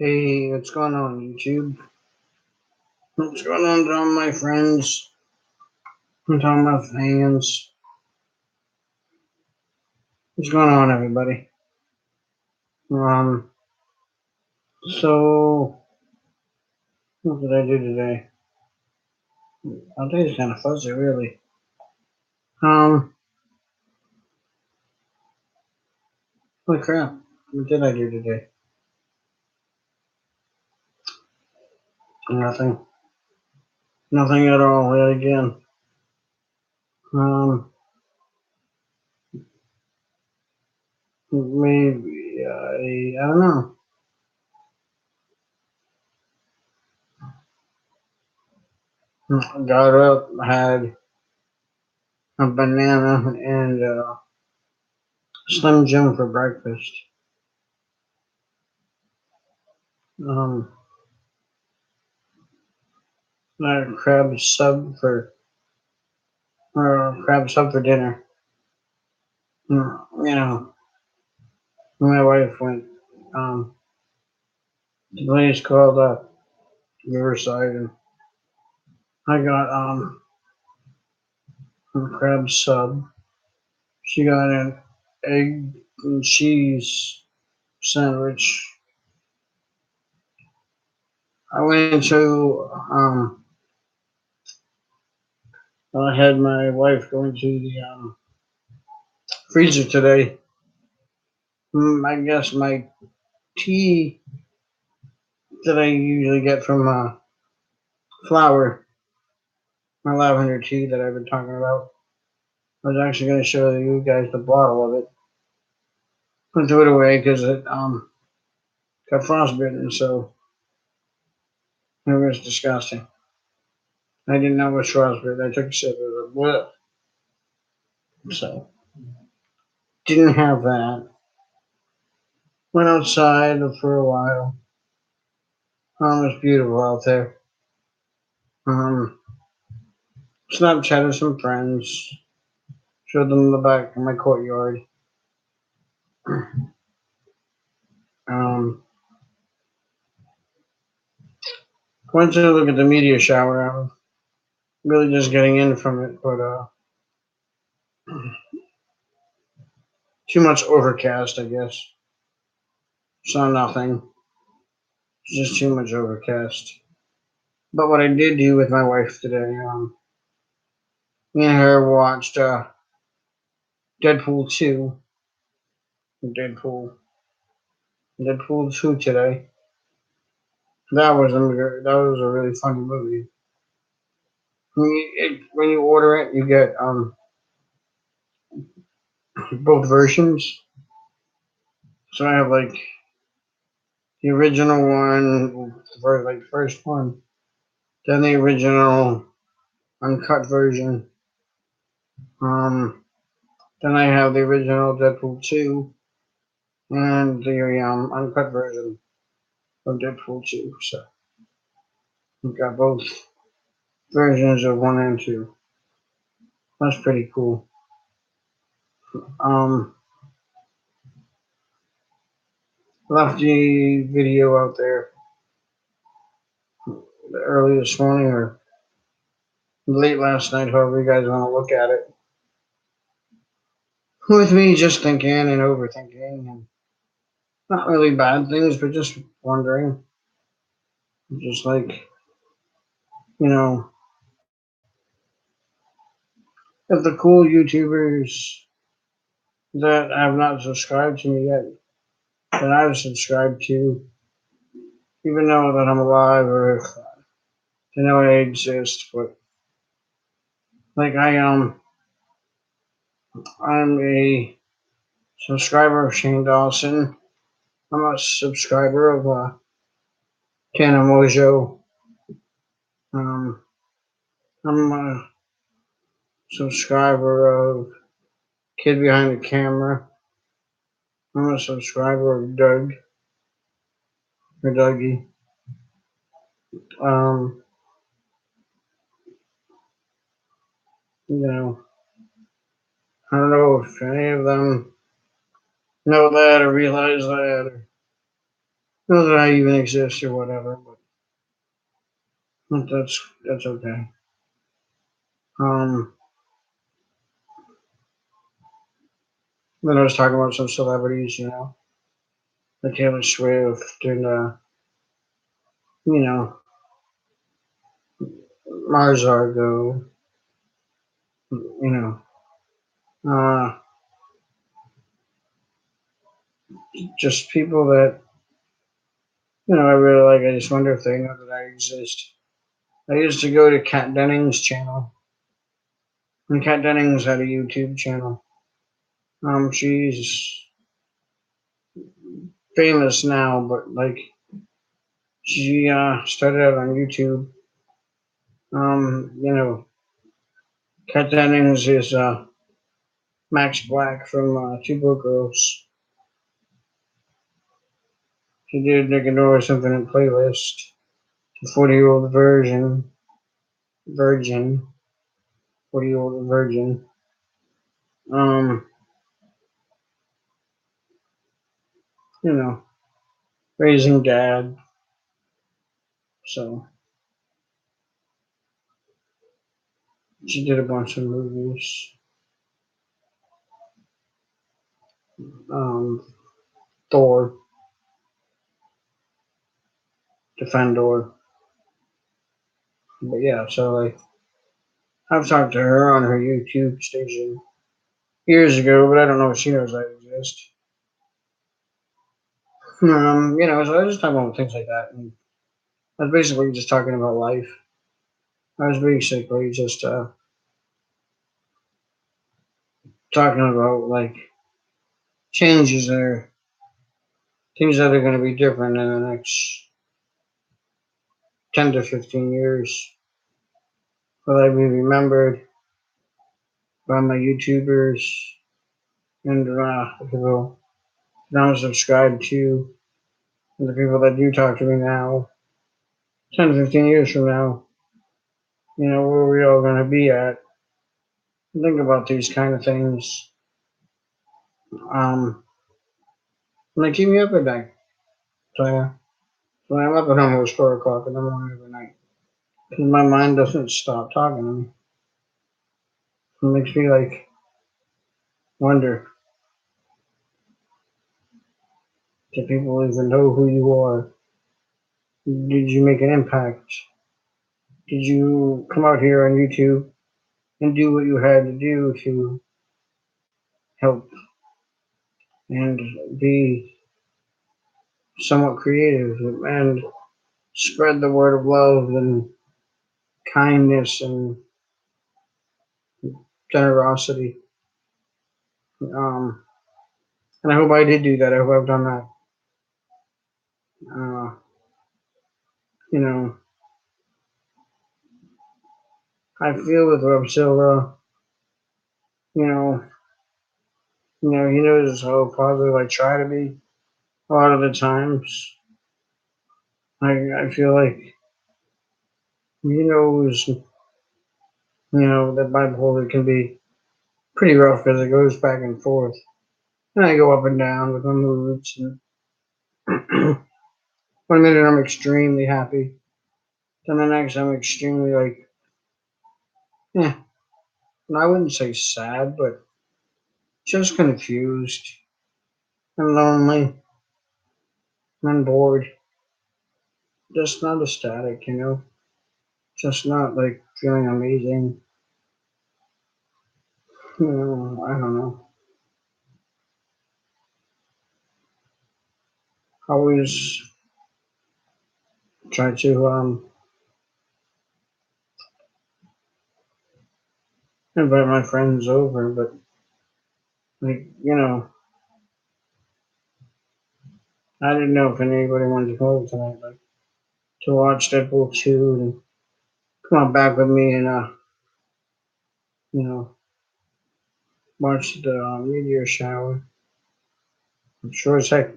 Hey, what's going on, YouTube? What's going on to all my friends and to all my fans? What's going on, everybody? Um, so, what did I do today? My day's kind of fuzzy, really. Um, Holy crap. What did I do today? Nothing. Nothing at all, yet again. Um, Maybe, I don't know. Got up, had a banana and Slim Jim for breakfast. Um, Crab sub for crab sub for dinner. You know, my wife went um, to a place called Riverside, and I got a crab sub. She got an egg and cheese sandwich. I went to I had my wife go into the freezer today. I guess my tea that I usually get from Flower, my lavender tea that I've been talking about. I was actually going to show you guys the bottle of it. I threw it away because it got frostbitten, so it was disgusting. I didn't know it was frostbitten. I took a sip of it. So didn't have that. Went outside for a while. It was beautiful out there. Um, Snapchatted some friends. Showed them the back of my courtyard. Um, Went to look at the meteor shower. I'm really just getting in from it, but too much overcast, I guess. Saw nothing. Just too much overcast. But what I did do with my wife today, me and her watched Deadpool 2. Deadpool. Deadpool 2 today. That was a really funny movie. When you order it, you get both versions. So I have like the original one, the first one, then the original uncut version. Then I have the original Deadpool 2 and the uncut version of Deadpool 2. So we've got both versions of 1 and 2. That's pretty cool. Um, Left the video out there early this morning or late last night, however you guys want to look at it. With me just thinking and overthinking and not really bad things, but just wondering. Just like, you know, if the cool YouTubers that have not subscribed to me yet, that I've subscribed to, even know that I'm alive or if they know I exist, but like I'm a subscriber of Shane Dawson. I'm a subscriber of Tana Mojo. Um, I'm a subscriber of Kid Behind the Camera. I'm a subscriber of Doug or Dougie. Um, you know, I don't know if any of them know that or realize that or Not that I even exist or whatever, but that's okay. Um, then I was talking about some celebrities, like Taylor Swift and you know, Mars Argo, you know, uh, just people that I really like. I just wonder if they know that I exist. I used to go to Kat Dennings' channel, and Kat Dennings had a YouTube channel. She's famous now, but like she started out on YouTube. You know, Kat Dennings is Max Black from Two Broke Girls. She did Nick and Nora's Infinite Playlist, the 40-year-old virgin, 40-year-old virgin. Um, you know, Raising Dad. So she did a bunch of movies. Um, Thor, Defendor. But yeah, so like I've talked to her on her YouTube station years ago, but I don't know if she knows I exist. So I was just talking about things like that, and I was basically just talking about life. I was basically just talking about like changes or things that are going to be different in the next 10 to 15 years. Will I be remembered by my YouTubers and the people that I'm subscribed to, and the people that do talk to me now? 10 to 15 years from now, where are we all going to be at? Think about these kind of things. Um, and they keep me up at night. So, yeah. When I'm up at almost 4 o'clock in the morning every night. Because my mind doesn't stop talking to me. It makes me like wonder, do people even know who you are? Did you make an impact? Did you come out here on YouTube and do what you had to do to help and be somewhat creative and spread the word of love and kindness and generosity? Um, and I hope I did do that. I hope I've done that. Uh, you know, I feel with Webzilla, you know, he knows how positive I try to be. A lot of the times, I feel like he knows, that bipolar can be pretty rough because it goes back and forth. And I go up and down with my moods. And one minute I'm extremely happy, then the next I'm extremely like, yeah. And I wouldn't say sad, but just confused and lonely and bored. Just not ecstatic, Just not like feeling amazing. I don't know. I always try to invite my friends over, but like I didn't know if anybody wanted to come over tonight, like to watch Deadpool 2 and come on back with me and you know watch the meteor shower. I'm sure as heck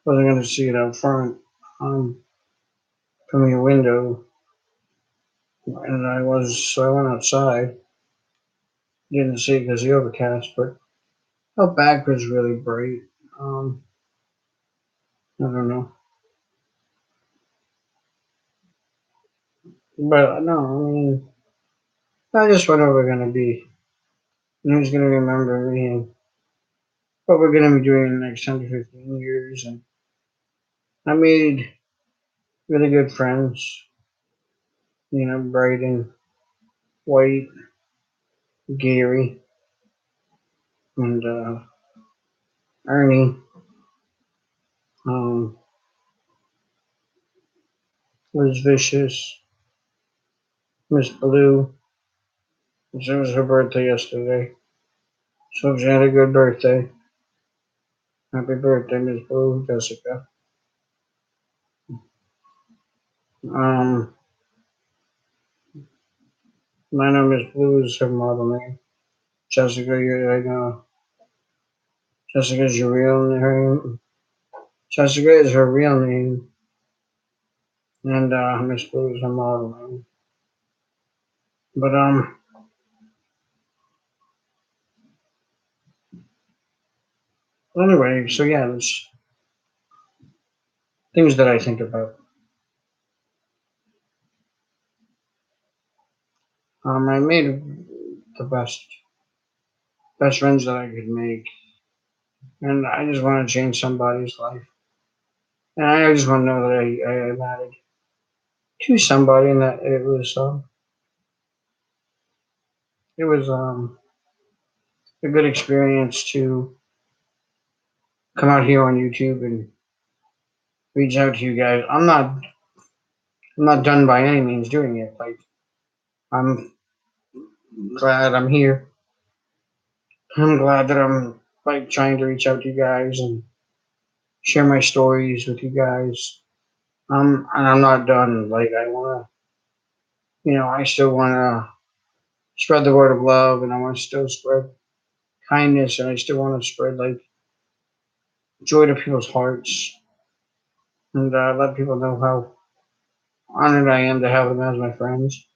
wasn't gonna see it out front um from your window, and I went outside. Didn't see it because of the overcast, but out back was really bright. Um, I don't know. But no, I mean, I just wonder what we're gonna be, and who's gonna remember me, and what we're gonna be doing in the next 10 to 15 years. And I made really good friends, Brayden, White, Gary, and Ernie, um, Liz Vicious, Miss Blue. It was her birthday yesterday, so she had a good birthday. Happy birthday, Miss Blue, Jessica. Um, my name is Blue is her model name. Jessica, I know. Jessica's your real name. Jessica is her real name, and Miss Blue is her model name. But anyway, so yeah, there's things that I think about. I made the best friends that I could make, and I just want to change somebody's life, and I just want to know that I mattered to somebody, and that it was a good experience to come out here on YouTube and reach out to you guys. I'm not done by any means doing it. Like, I'm glad I'm here. I'm glad that I'm like trying to reach out to you guys and share my stories with you guys. And I'm not done. Like, I still wanna spread the word of love, and I want to still spread kindness, and I still want to spread like joy to people's hearts, and let people know how honored I am to have them as my friends.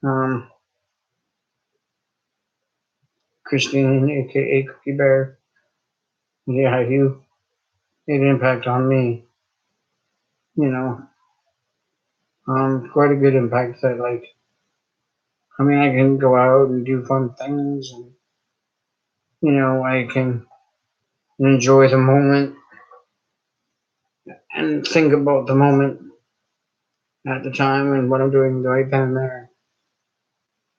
Um, Christine, aka Cookie Bear, yeah, you made an impact on me. You know, quite a good impact that like, I mean, I can go out and do fun things, and I can enjoy the moment and think about the moment at the time and what I'm doing right then and there.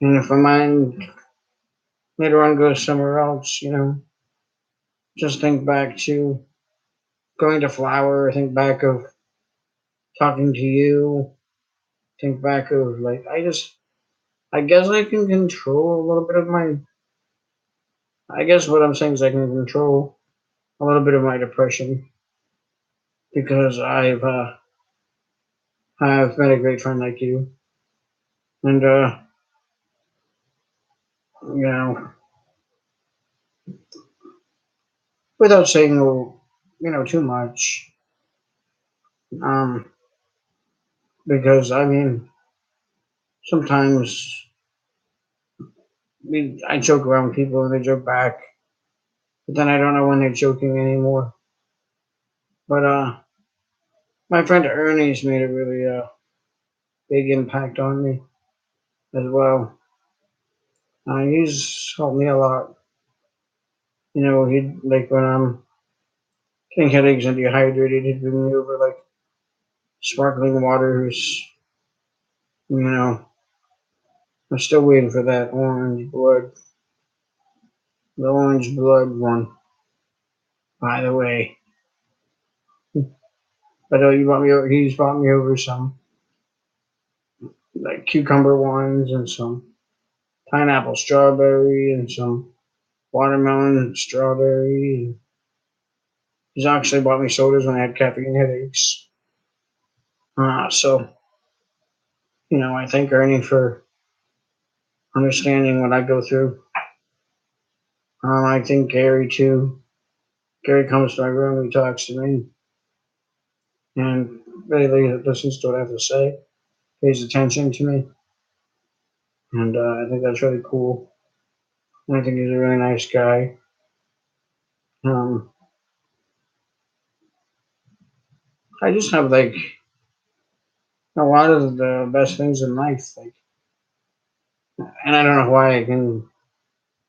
And if my mind later on goes somewhere else, just think back to going to Flower, think back of talking to you, think back of like, I guess I can control a little bit of my, I guess what I'm saying is I can control a little bit of my depression because I've met a great friend like you. And, you know, without saying, too much, um, because I mean, sometimes I joke around with people and they joke back, but then I don't know when they're joking anymore. But my friend Ernie's made a really big impact on me as well. He's helped me a lot. He like when I'm getting headaches and dehydrated, he'd bring me over like sparkling water. Who's you know I'm still waiting for that orange blood, the orange blood one. By the way, but he's brought me over some like cucumber ones and some pineapple strawberry and some watermelon strawberry. He's actually bought me sodas when I had caffeine headaches. So I thank Ernie for understanding what I go through. I think Gary too. Gary comes to my room, he talks to me, and really listens to what I have to say, pays attention to me, and I think that's really cool. And I think he's a really nice guy. Um, I just have like a lot of the best things in life. Like, and I don't know why I can.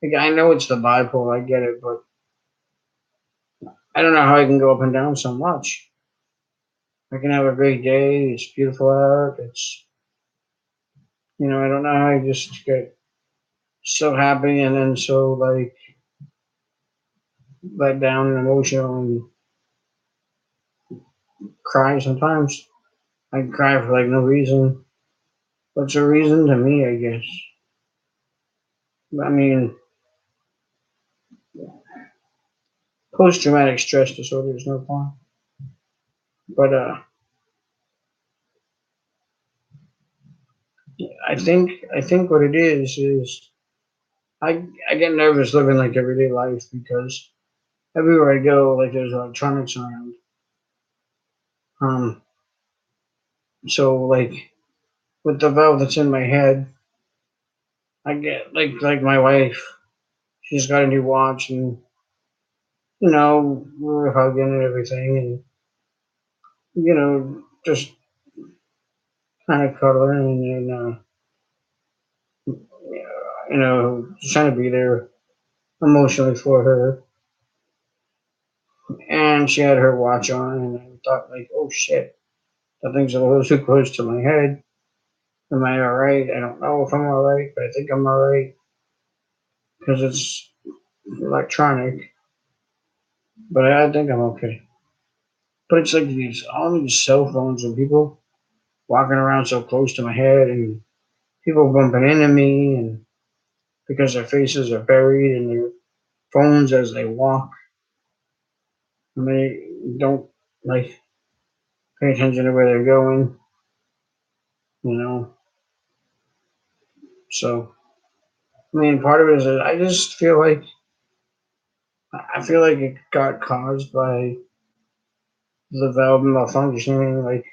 Like, I know it's the bipolar, I get it, but I don't know how I can go up and down so much. I can have a great day. It's beautiful out. It's I don't know how I just get so happy and then so like let down and emotional and cry sometimes. I can cry for like no reason. What's a reason to me? I guess. I mean, post traumatic stress disorder is no fun. But I think what it is I get nervous living like everyday life because everywhere I go, like there's electronics around. Um, so like with the valve that's in my head, I get like my wife. She's got a new watch, and we're hugging and everything, and just kind of cuddling and just trying to be there emotionally for her. And she had her watch on, and I thought like, oh shit, that thing's a little too close to my head. Am I all right? I don't know if I'm all right, but I think I'm all right because it's electronic. But I think I'm okay. But it's like all these cell phones and people walking around so close to my head and people bumping into me and because their faces are buried in their phones as they walk and they don't like pay attention to where they're going, you know. So I mean, part of it is that I just feel like it got caused by the valve malfunctioning like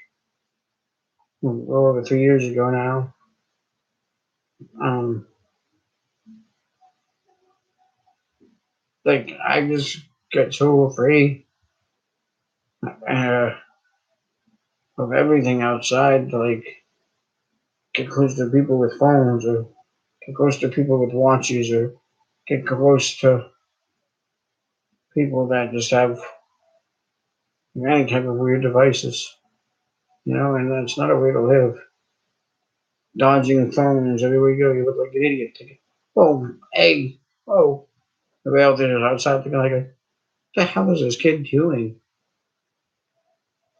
well over 3 years ago now. Um, like I just get so afraid uh, of everything outside to like get close to people with phones or get close to people with watches or get close to people that just have any type of weird devices, and that's not a way to live. Dodging phones everywhere you go, you look like an idiot. Whoa, hey, whoa. Everybody out there outside thinking like, what the hell is this kid doing?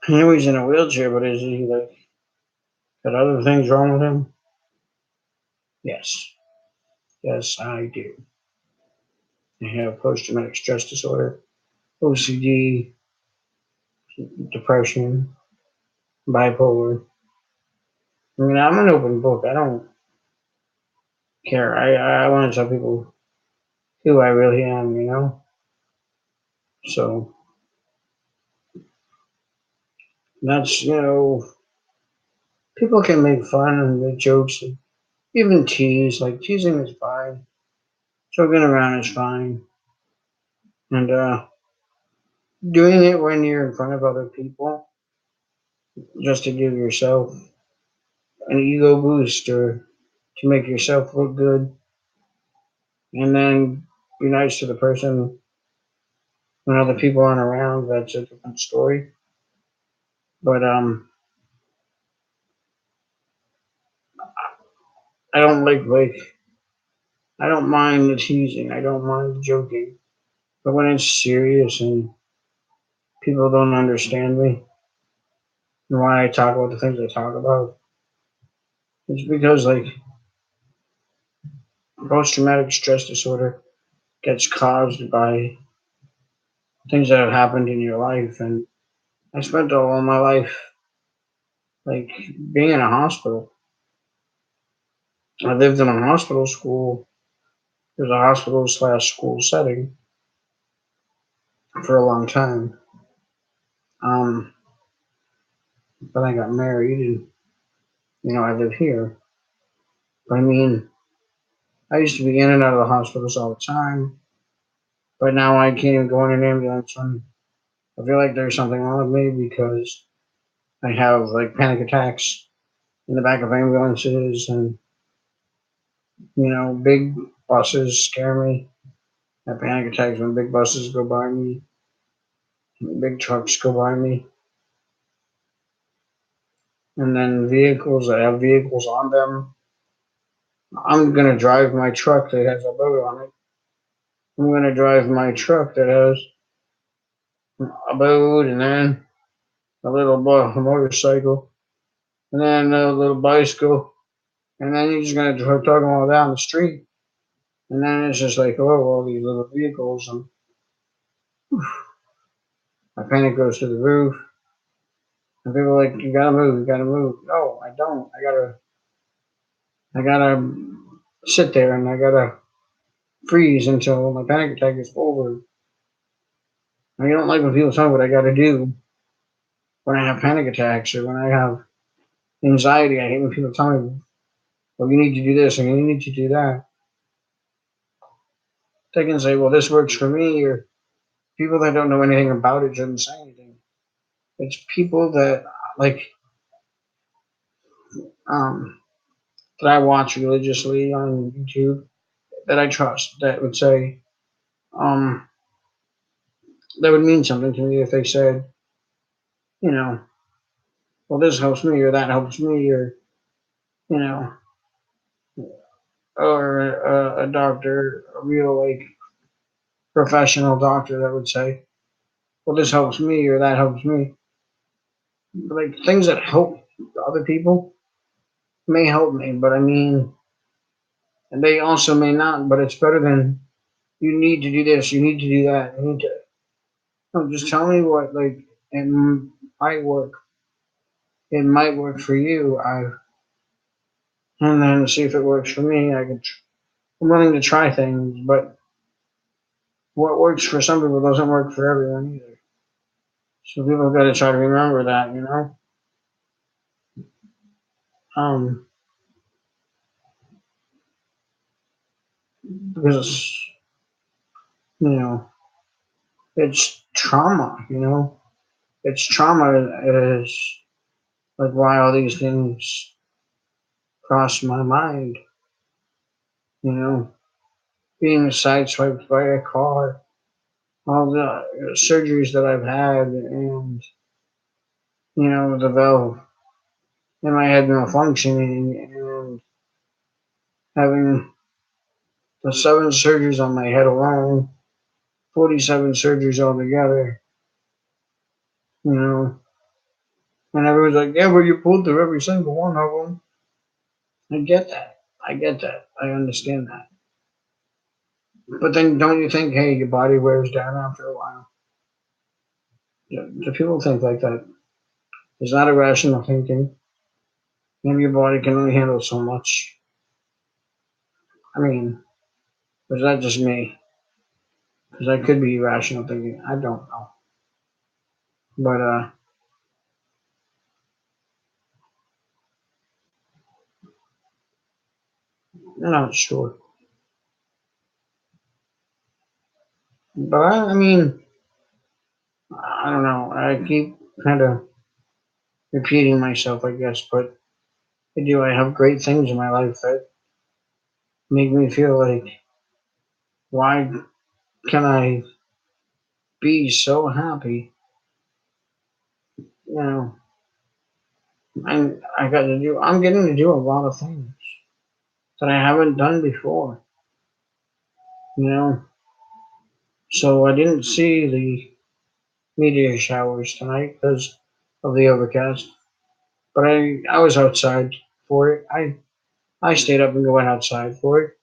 I know he's in a wheelchair, but is he like got other things wrong with him? Yes, yes, I do. I have post-traumatic stress disorder, OCD, depression, bipolar. I mean, I'm an open book. I don't care. I want to tell people who I really am. So that's people can make fun and make jokes and even tease. Like teasing is fine. Joking around is fine. And doing it when you're in front of other people just to give yourself an ego boost or to make yourself look good, and then be nice to the person when other people aren't around. That's a different story. But I don't like I don't mind the teasing. I don't mind the joking. But when it's serious and people don't understand me and why I talk about the things I talk about, it's because like post traumatic stress disorder gets caused by things that have happened in your life. And I spent all of my life like being in a hospital. I lived in a hospital school. It was a hospital slash school setting for a long time. Um, but I got married and I live here. But I mean, I used to be in and out of the hospitals all the time. But now I can't even go in an ambulance when I feel like there's something wrong with me because I have like panic attacks. in the back of ambulances, and big buses scare me. I have panic attacks when big buses go by me, big trucks go by me, and then vehicles that have vehicles on them. I'm gonna drive my truck that has a boat on it. I'm gonna drive my truck that has a boat, and then a little motorcycle, and then a little bicycle, and then you're just gonna talk them all down the street, and then it's just like, oh, all these little vehicles, and my panic goes to the roof, and people are like, you gotta move, you gotta move. No, I don't. I gotta sit there, and I gotta freeze until my panic attack is over. I don't like when people tell me what I gotta do when I have panic attacks or when I have anxiety. I hate when people tell me, well, you need to do this and you need to do that. They can say, well, this works for me, or people that don't know anything about it shouldn't say anything. It's people that like um, that I watch religiously on YouTube that I trust that would say um, that would mean something to me if they said, you know, well, this helps me or that helps me, or you know, or a doctor, a real like professional doctor that would say, well, this helps me or that helps me. Like things that help other people may help me, but I mean, and they also may not. But it's better than you need to do this, you need to do that, you need to. No, just tell me what like it might work. It might work for you. And then see if it works for me. I'm willing to try things, but what works for some people doesn't work for everyone either. So people got to try to remember that, um, because you know it's trauma. It's trauma is like why all these things cross my mind. You know, being sideswiped by a car, all the surgeries that I've had, and the valve in my head malfunctioning, and having the 7 surgeries on my head alone, 47 surgeries altogether. You know, and everyone's like, "Yeah, but you pulled through every single one of them." I get that. I get that. I understand that. But then, don't you think, hey, your body wears down after a while? Do people think like that? It's not irrational thinking. Maybe your body can only handle so much. I mean, or is that just me? Because that could be irrational thinking. I don't know. But I'm not sure. But I mean, I don't know. I keep kind of repeating myself, I guess. But I have great things in my life that make me feel like, why can I be so happy? You know, and I'm getting to do a lot of things that I haven't done before. You know, so I didn't see the meteor showers tonight because of the overcast. But I was outside for it. I stayed up and went outside for it.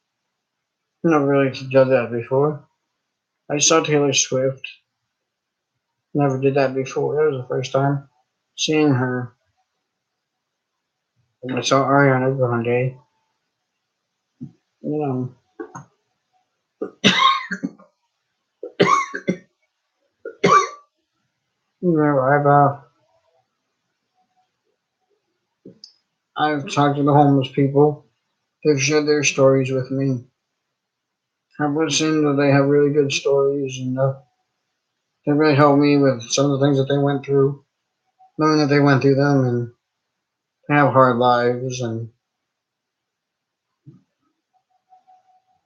Never really done that before. I saw Taylor Swift. Never did that before. That was the first time seeing her. I saw Ariana Grande. You know, I've talked to the homeless people. They've shared their stories with me. I've listened. They have really good stories, and they really helped me with some of the things that they went through, knowing that they went through them, and have hard lives, and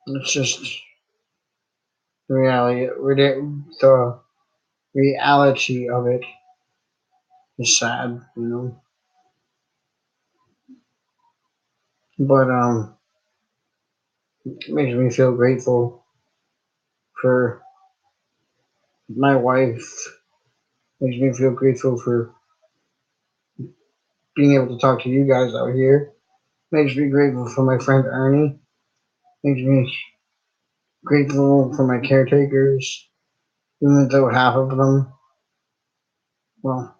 it's just the the reality of it is sad, you know. But it makes me feel grateful for my wife. Makes me feel grateful for being able to talk to you guys out here. Makes me grateful for my friend Ernie. Makes me grateful for my caretakers, even though half of them, well,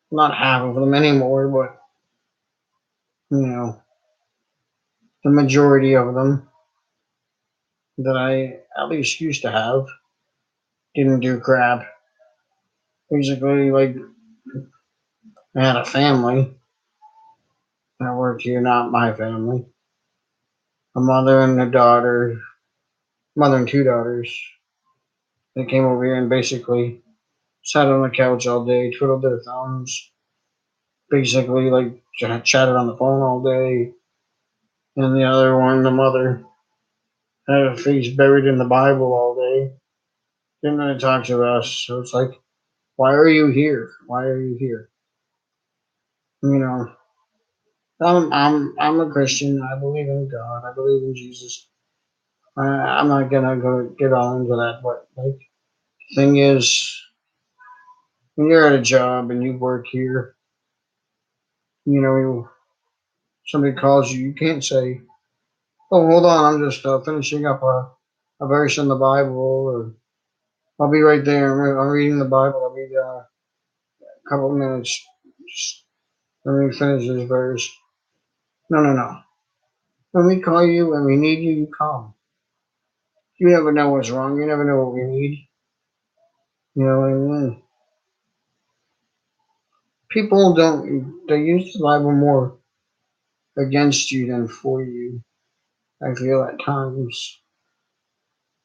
not half of them anymore, but you know, the majority of them that I at least used to have didn't do crap. Basically, like, I had a family that worked here, not my family. A mother and a daughter, mother and two daughters. They came over here and basically sat on the couch all day, twiddled their thumbs, basically like chatted on the phone all day. And the other one, the mother, had her face buried in the Bible all day. Didn't really talk to us. So it's like, why are you here? Why are you here? You know, I'm a Christian. I believe in God. I believe in Jesus. I'm not gonna go get all into that, but like, the thing is, when you're at a job and you work here, you know, somebody calls you, you can't say, "Oh, hold on, I'm just finishing up a verse in the Bible," or "I'll be right there. I'm reading the Bible. I'll be a couple of minutes. Just let me finish this verse." No, no, no. When we call you and we need you, you come. You never know what's wrong. You never know what we need. You know what I mean? People don't. They use the Bible more against you than for you. I feel at times.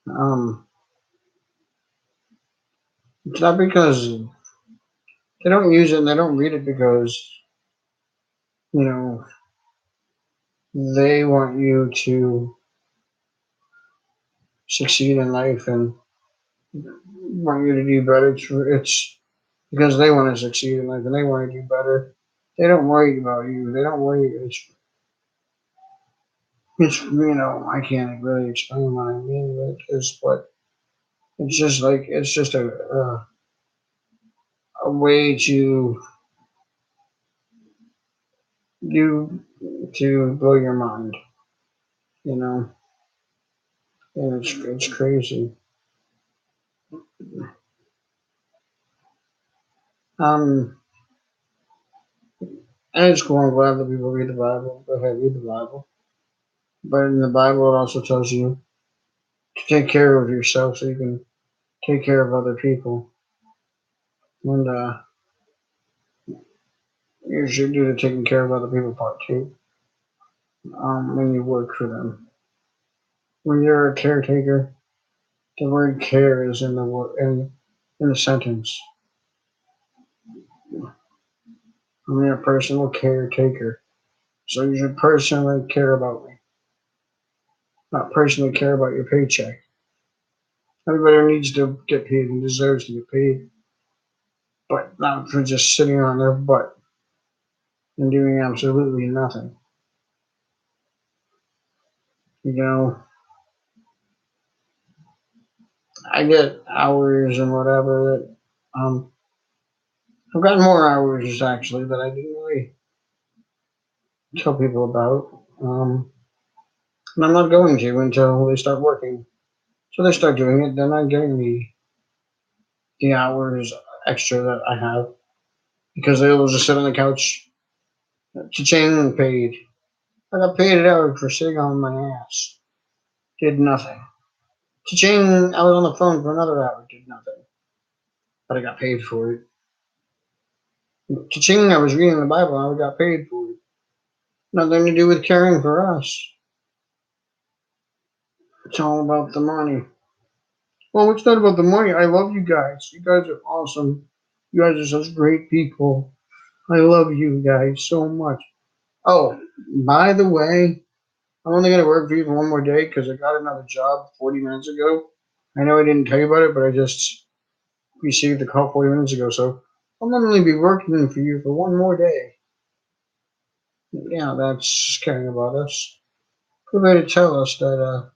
Um, it's not because they don't use it and they don't read it because you know they want you to succeed in life and want you to do better. It's because they want to succeed in life and they want to do better. They don't worry about you. They don't worry. It's I can't really explain what I mean with this, but it's just like it's just a way you to blow your mind, you know, and it's crazy. Um, and it's cool. I'm glad that people read the Bible. Go ahead, read the Bible. But in the Bible, it also tells you to take care of yourself so you can take care of other people, and you should do the taking care of other people part too. When you work for them, when you're a caretaker, the word "care" is in the word in the sentence. I'm a personal caretaker. So you should personally care about me, not personally care about your paycheck. Everybody needs to get paid and deserves to get paid, but not for just sitting on their butt and doing absolutely nothing. You know, I get hours and whatever that I've gotten more hours actually that I didn't really tell people about. And I'm not going to until they start working. So they start doing it, they're not giving me the hours extra that I have because they'll just sit on the couch. Cha-ching, paid. I got paid an hour for sitting on my ass. Did nothing. Cha-ching, I was on the phone for another hour. Did nothing. But I got paid for it. Cha-ching, I was reading the Bible. I got paid for it. Nothing to do with caring for us. It's all about the money. Well, it's not about the money. I love you guys. You guys are awesome. You guys are such great people. I love you guys so much. Oh, by the way, I'm only gonna work for you for one more day because I got another job 40 minutes ago. I know I didn't tell you about it, but I just received the call 40 minutes ago, so I'll only be working for you for one more day. Yeah, that's caring about us. Good way to tell us that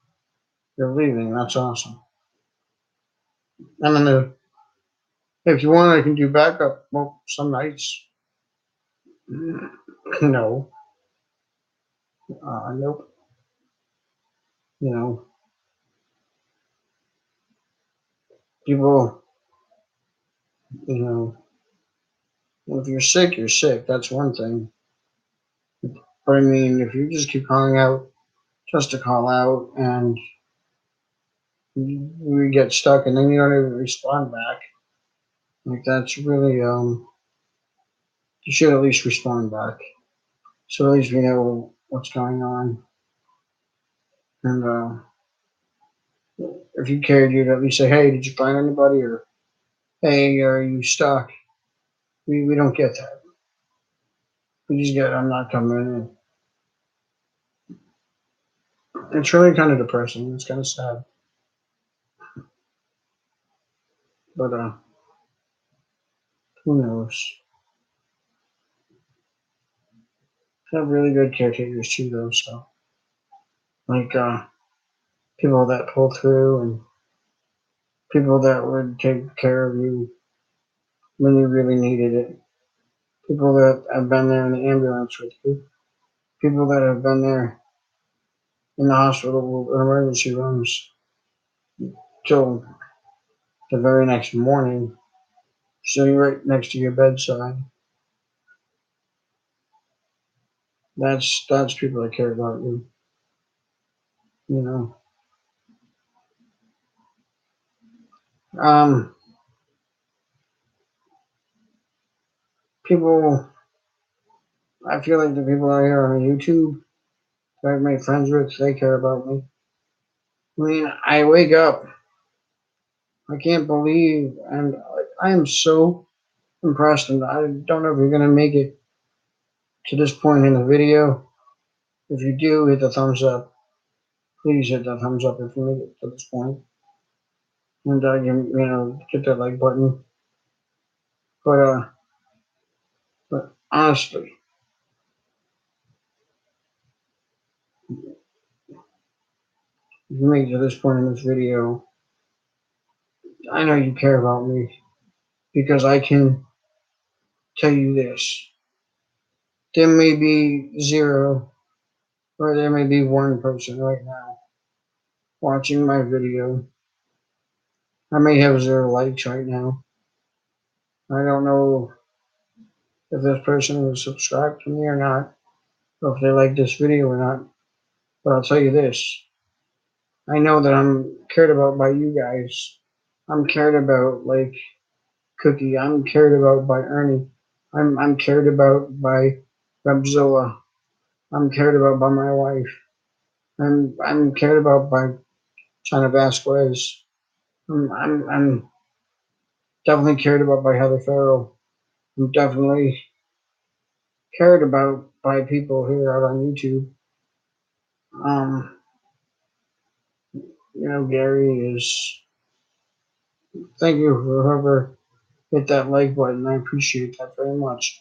you're leaving. That's awesome. And then if you want, I can do backup. Well, some nights. No. Nope. You know, people, you know, if you're sick, you're sick. That's one thing. But I mean, if you just keep calling out just to call out and we get stuck and then you don't even respond back, like that's really, you should at least respond back. So at least we know what's going on. And if you cared, you'd at least say, hey, did you find anybody? Or, hey, are you stuck? We don't get that. We just get, I'm not coming in. It's really kind of depressing. It's kind of sad. But who knows? I have really good caretakers too, though. So, like, people that pull through and people that would take care of you when you really needed it. People that have been there in the ambulance with you. People that have been there in the hospital or emergency rooms till the very next morning, sitting right next to your bedside. That's people that care about you. You know, um, people. I feel like the people out here on YouTube that I've made friends with, they care about me. I mean, I wake up. I can't believe, and I am so impressed, and I don't know if you're gonna make it to this point in the video. If you do, hit the thumbs up. Please hit that thumbs up if you make it to this point, and get that like button. But but honestly, if you make it to this point in this video, I know you care about me because I can tell you this: there may be zero, or there may be one person right now watching my video. I may have zero likes right now. I don't know if this person will subscribe to me or not, or if they like this video or not. But I'll tell you this: I know that I'm cared about by you guys. I'm cared about like Cookie. I'm cared about by Ernie. I'm cared about by Rebzilla. I'm cared about by my wife. I'm cared about by China Vasquez. I'm definitely cared about by Heather Farrell. I'm definitely cared about by people here out on YouTube. Um, Gary is. Thank you for whoever hit that like button. I appreciate that very much.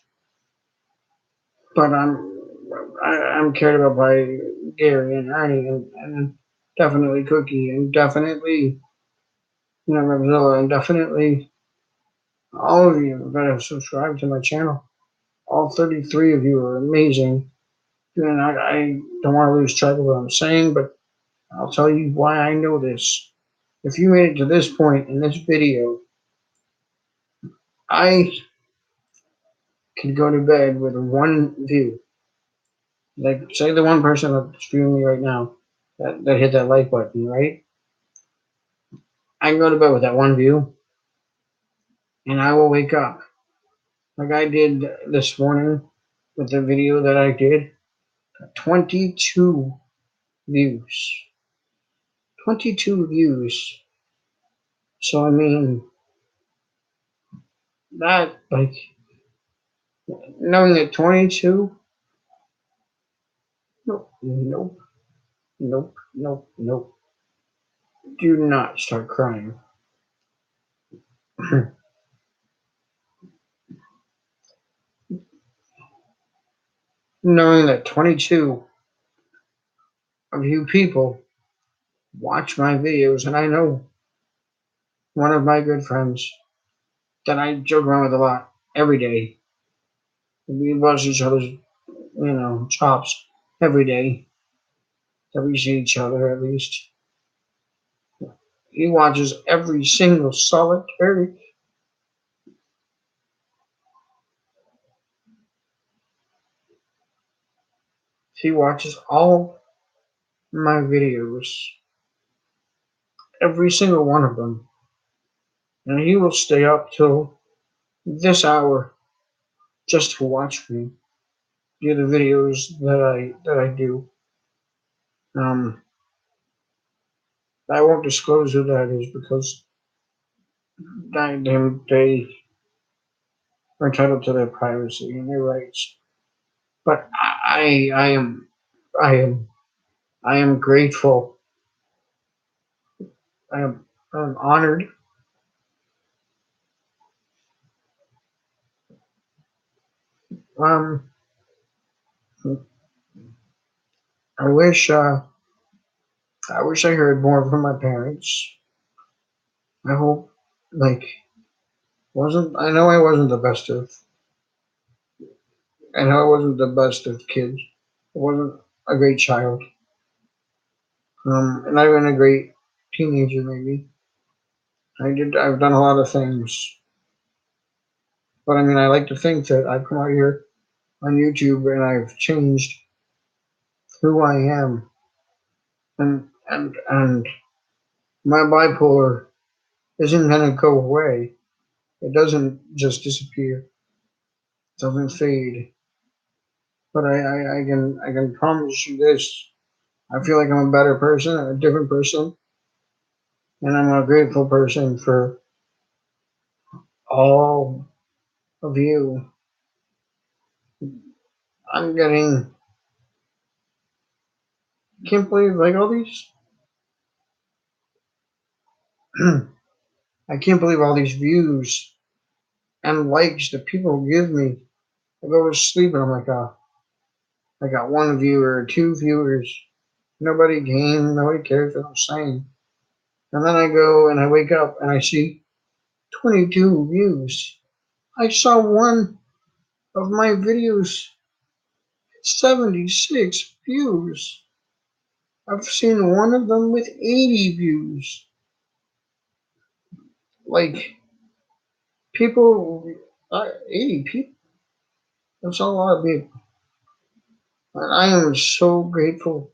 But I'm cared about by Gary and Ernie and definitely Cookie and definitely Revzilla and definitely all of you that have subscribed to my channel. All 33 of you are amazing. And I don't want to lose track of what I'm saying, but I'll tell you why I know this. If you made it to this point in this video, I could go to bed with one view. Like, say the one person that's viewing me right now that hit that like button, right? I can go to bed with that one view, and I will wake up like I did this morning with the video that I did. 22 views. 22 views. So I mean that like Knowing that 22, nope, nope, nope, nope, nope. Do not start crying. Knowing that 22 of you people watch my videos, and I know one of my good friends that I joke around with a lot every day. We bust each other's, chops every day that we see each other at least. He watches every single solitary. He watches all my videos, every single one of them, and he will stay up till this hour just to watch me do the videos that I do. Um, I won't disclose who that is because they are entitled to their privacy and their rights. But I am I am grateful. I'm honored. Um, I wish I wish I heard more from my parents. I hope like wasn't I know I wasn't the best of I know I wasn't the best of kids. I wasn't a great child. And I've been a great teenager maybe. I've done a lot of things. But I mean I like to think that I've come out here on YouTube and I've changed who I am and my bipolar isn't gonna go away. It doesn't just disappear. It doesn't fade. But I can promise you this. I feel like I'm a better person, a different person, and I'm a grateful person for all of you. I'm getting can't believe like all these I can't believe all these views and likes that people give me. I go to sleep and I'm like, oh, I got one viewer, two viewers. Nobody came, nobody cares what I'm saying. And then I go and I wake up and I see 22 views. I saw one of my videos, 76 views. I've seen one of them with 80 views. Like, people, 80 people, that's a lot of people. And I am so grateful.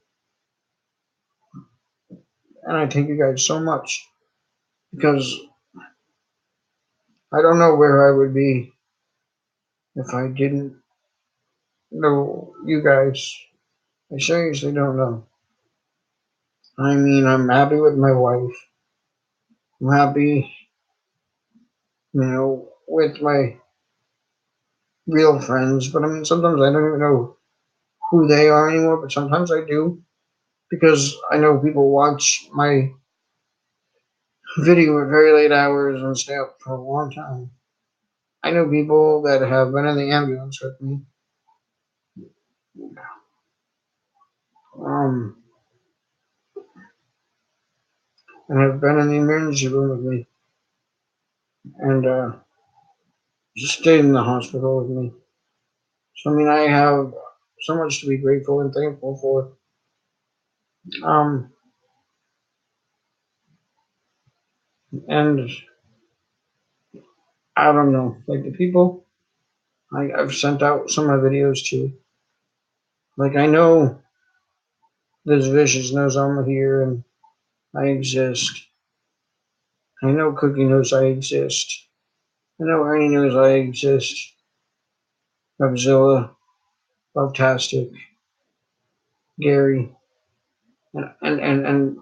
And I thank you guys so much because I don't know where I would be if I didn't know you guys. I seriously don't know. I mean, I'm happy with my wife. I'm happy, with my real friends. But I mean, sometimes I don't even know who they are anymore, but sometimes I do because I know people watch my video at very late hours and stay up for a long time. I know people that have been in the ambulance with me, um, and have been in the emergency room with me, and just stayed in the hospital with me. So I mean, I have so much to be grateful and thankful for. Um, and I don't know, like the people I've sent out some of my videos to. Like I know this Vicious knows I'm here and I exist. I know Cookie knows I exist. I know Ernie knows I exist. Godzilla, Lovetastic, Gary, and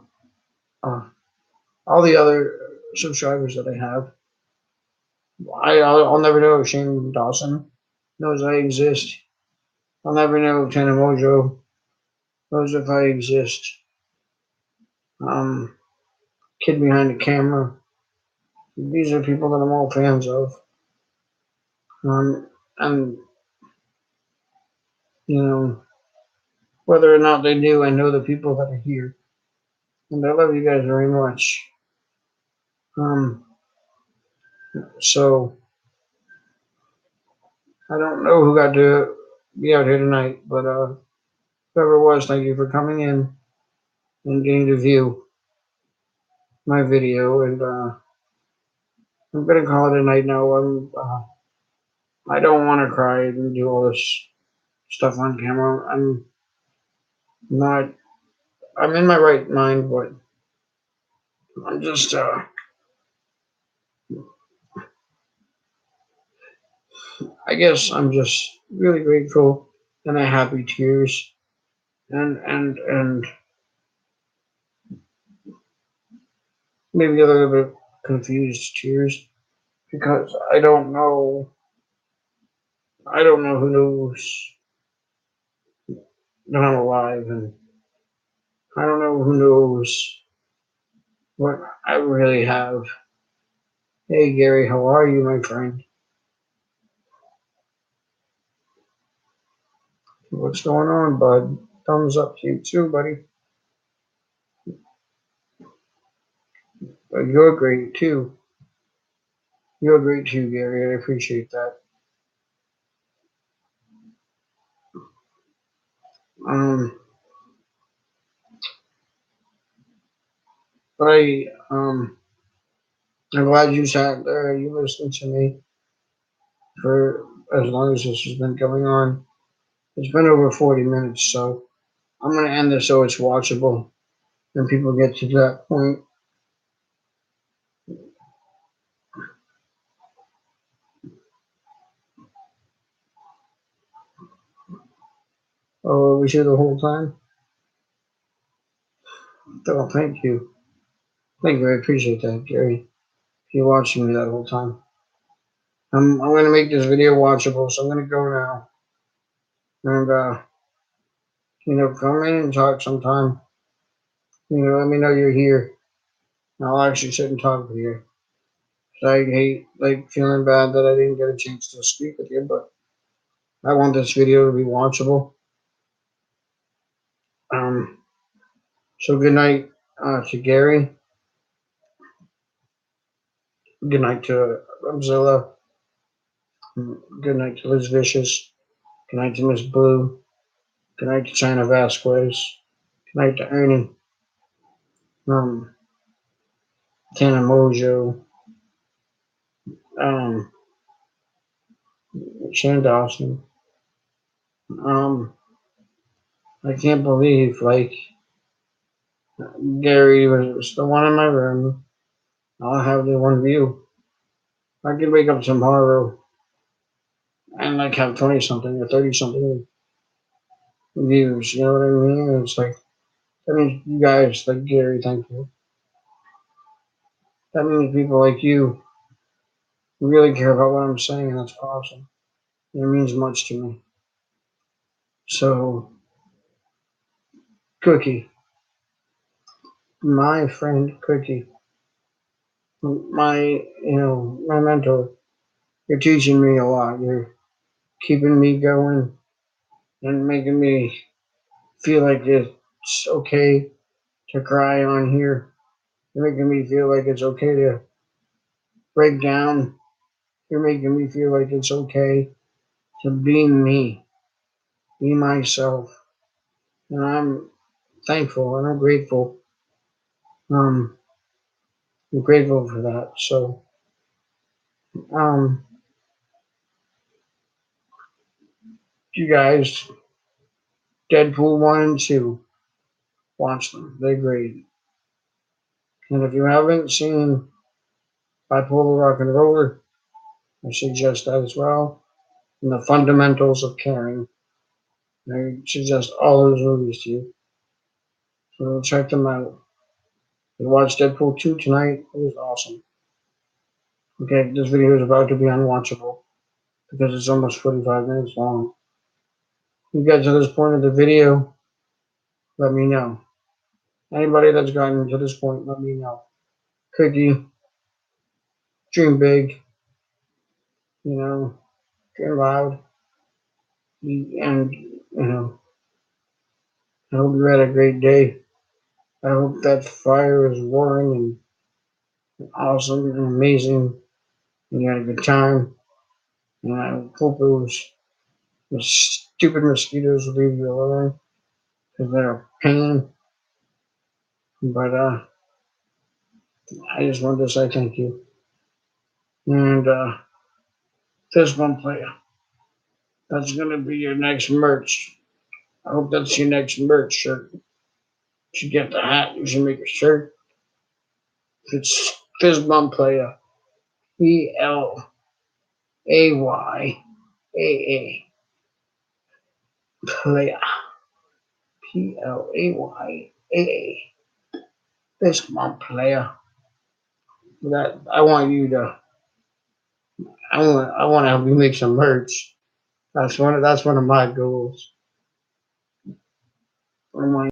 uh, all the other subscribers that I have. I'll never know Shane Dawson knows I exist. I'll never know Lieutenant Mojo knows if I exist. Um, Kid behind the camera. These are people that I'm all fans of. And you know, whether or not they do, I know the people that are here, and I love you guys very much. Um, so I don't know who got to be out here tonight, but whoever it was, thank you for coming in and getting to view my video. And I'm gonna call it a night now. I don't want to cry and do all this stuff on camera. I'm not. I'm in my right mind, but I'm just. I guess I'm just really grateful and a happy tears, and maybe a little bit confused tears because I don't know. I don't know who knows that I'm alive, and I don't know who knows what I really have. Hey Gary, how are you, my friend? What's going on, bud? Thumbs up to you too, buddy. But you're great too. You're great too, Gary. I appreciate that. Um, I I'm glad you sat there. You listened to me for as long as this has been going on. It's been over 40 minutes, so I'm gonna end this so it's watchable and people get to that point. Oh, we here the whole time? Oh, thank you. Thank you. I appreciate that, Gary. If you're watching me that whole time. I'm gonna make this video watchable, so I'm gonna go now. And come in and talk sometime. Let me know you're here. I'll actually sit and talk with you. I hate feeling bad that I didn't get a chance to speak with you, but I want this video to be watchable. Um, so good night to Gary. Good night to Zilla. Good night to Liz Vicious. Good night to Miss Blue. Good night to China Vasquez. Good night to Ernie. Um, Tana Mojo. Um, Shane Dawson. Um, I can't believe Gary was the one in my room. I'll have the one view. I could wake up tomorrow and have 20 something or 30 something views. You know what I mean? It's like that means you guys like Gary. Thank you. That means people like you really care about what I'm saying, and that's awesome. It means much to me. So, Cookie, my friend Cookie, my my mentor. You're teaching me a lot. You're keeping me going and making me feel like it's okay to cry on here. You're making me feel like it's okay to break down. You're making me feel like it's okay to be me, be myself. And I'm thankful and I'm grateful. Um, I'm grateful for that. So, um, you guys, Deadpool 1 and 2, watch them. They're great. And if you haven't seen Bipolar Rock and Roller, I suggest that as well. And The Fundamentals of Caring, I suggest all those movies to you. So check them out. We watched Deadpool 2 tonight. It was awesome. Okay, this video is about to be unwatchable. because it's almost 45 minutes long. If you get to this point of the video, let me know. Anybody that's gotten to this point, let me know. Cookie, dream big, dream loud, and I hope you had a great day. I hope that fire is roaring and awesome and amazing, and you had a good time. And I hope the stupid mosquitoes will leave you alone because they're a pain. But I just wanted to say thank you. And this one player, that's gonna be your next merch. I hope that's your next merch shirt. You should get the hat. You should make a shirt. It's Fizzbum Player. Playaa. Player. Playaa. Fizzbum Player. That I want you to. I want to help you make some merch. That's one of my goals. One of my